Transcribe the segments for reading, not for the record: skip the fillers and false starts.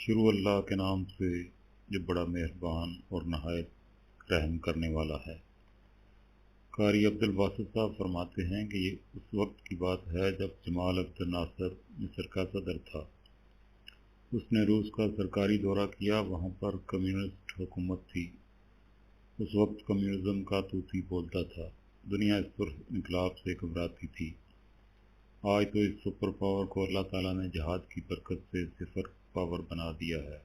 शुरू अल्लाह के नाम से जो बड़ा मेहरबान और नहायत रहम करने वाला है। कारी अब्दुल बासित साहब फरमाते हैं कि ये उस वक्त की बात है जब जमाल अब्दुल नासर मिस्र का सदर था। उसने रूस का सरकारी दौरा किया। वहाँ पर कम्युनिस्ट हुकूमत थी। उस वक्त कम्युनिज़्म का तूती बोलता था। दुनिया इस पर इनकलाब से घबराती थी। आज तो इस सुपर पावर को अल्लाह ताला ने जहाद की बरकत से सिफर पावर बना दिया है।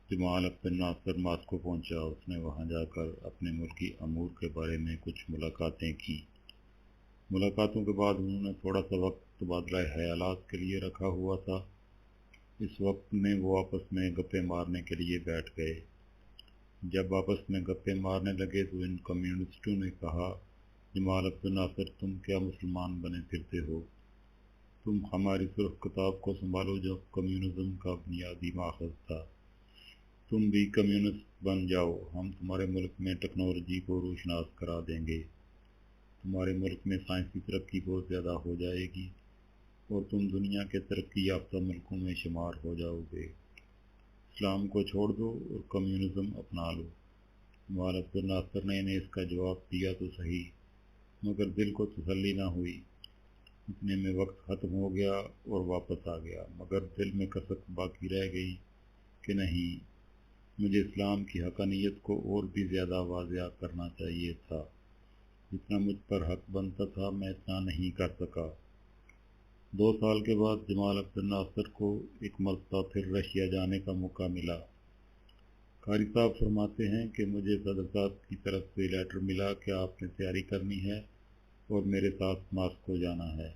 जमाल अब्दुल नासर मास्को पहुंचा। उसने वहां जाकर अपने मुल्की अमूर के बारे में कुछ मुलाकातें की। मुलाकातों के बाद उन्होंने थोड़ा सा वक्त तबादला ख्यालात के लिए रखा हुआ था। इस वक्त में वो आपस में गप्पे मारने के लिए बैठ गए। जब आपस में गप्पे मारने लगे तो इन कम्युनिस्टों ने कहा, जमाल अब्दुल नासर, तुम क्या मुसलमान बने फिरते हो? तुम हमारी सुर्ख किताब को संभालो जो कम्युनिज़्म का बुनियादी माखज़ था। तुम भी कम्युनिस्ट बन जाओ। हम तुम्हारे मुल्क में टेक्नोलॉजी को रोशनास करा देंगे। तुम्हारे मुल्क में साइंसी तरक्की बहुत ज़्यादा हो जाएगी और तुम दुनिया के तरक्की याफ्ता मुल्कों में शुमार हो जाओगे। इस्लाम को छोड़ दो और कम्युनिज़्म अपना लो। जमाल अब्दुल नासर ने इन्हें इसका जवाब दिया तो सही, मगर दिल को तसल्ली ना हुई। इतने में वक्त ख़त्म हो गया और वापस आ गया, मगर दिल में कसक बाकी रह गई कि नहीं, मुझे इस्लाम की हक़ानियत को और भी ज़्यादा वाज़ेह करना चाहिए था। जितना मुझ पर हक बनता था मैं इतना नहीं कर सका। 2 साल के बाद जमाल अब्दुल नासर को एक मरतबा फिर रशिया जाने का मौका मिला। कारी साहब फरमाते हैं कि मुझे सदर साहब की तरफ से लेटर मिला कि आपने तैयारी करनी है और मेरे साथ मास्को जाना है।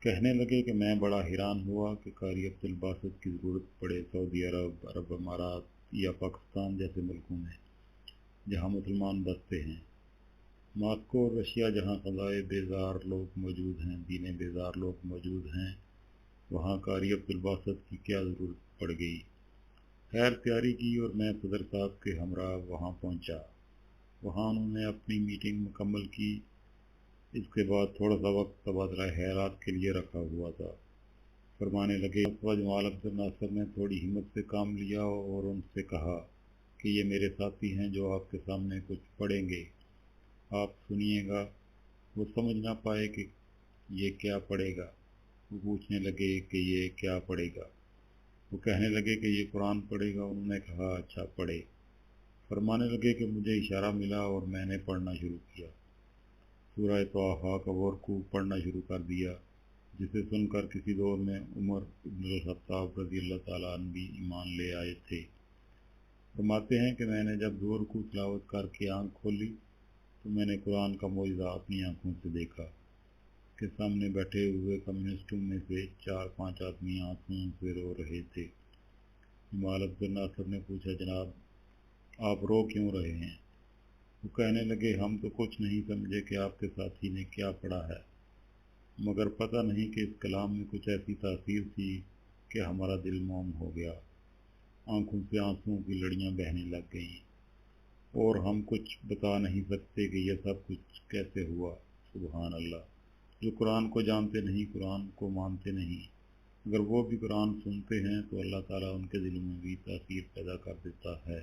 कहने लगे कि मैं बड़ा हैरान हुआ कि कारी अब्दुल बासित की ज़रूरत पड़े सऊदी अरब, अरब अमारात या पाकिस्तान जैसे मुल्कों में जहाँ मुसलमान बसते हैं। मास्को और रशिया जहाँ क़ज़ाए बेज़ार लोग मौजूद हैं, दीने बेज़ार लोग मौजूद हैं, वहाँ कारी अब्दुल बासित की क्या ज़रूरत पड़ गई। खैर तैयारी की और मैं सदर साहब के हमरा वहाँ पहुँचा। वहाँ उन्होंने अपनी मीटिंग मुकम्मल की। इसके बाद थोड़ा सा वक्त तबादला ख़यालात के लिए रखा हुआ था। फरमाने लगे, जमाल अब्दुल नासर ने थोड़ी हिम्मत से काम लिया और उनसे कहा कि ये मेरे साथी हैं जो आपके सामने कुछ पढ़ेंगे, आप सुनिएगा। वो समझ ना पाए कि ये क्या पढ़ेगा। वो पूछने लगे कि ये क्या पढ़ेगा। वो कहने लगे कि ये कुरान पढ़ेगा। उन्होंने कहा, अच्छा पढ़े। फरमाने लगे कि मुझे इशारा मिला और मैंने पढ़ना शुरू किया। सूरह तौहा का वरकू पढ़ना शुरू कर दिया, जिसे सुनकर किसी दौर में उमर इब्नुल खत्ताब रज़ी अल्लाह ताला अन्हु भी ईमान ले आए थे। फरमाते हैं कि मैंने जब दो रुकू तिलावत करके आँख खोली तो मैंने कुरान का मौजज़ा अपनी आँखों से देखा कि सामने बैठे हुए कम्युनिस्टों में से 4-5 आदमी आंसुओं से रो रहे थे। जमाल अब्दुल नासर ने पूछा, जनाब आप रो क्यों रहे हैं? वो कहने लगे, हम तो कुछ नहीं समझे कि आपके साथी ने क्या पढ़ा है, मगर पता नहीं कि इस कलाम में कुछ ऐसी तासीर थी कि हमारा दिल मौम हो गया। आंखों से आंसुओं की लड़ियाँ बहने लग गईं और हम कुछ बता नहीं सकते कि यह सब कुछ कैसे हुआ। सुबहान अल्लाह। जो कुरान को जानते नहीं, कुरान को मानते नहीं, अगर वो भी कुरान सुनते हैं तो अल्लाह ताला उनके दिलों में भी तासीर पैदा कर देता है।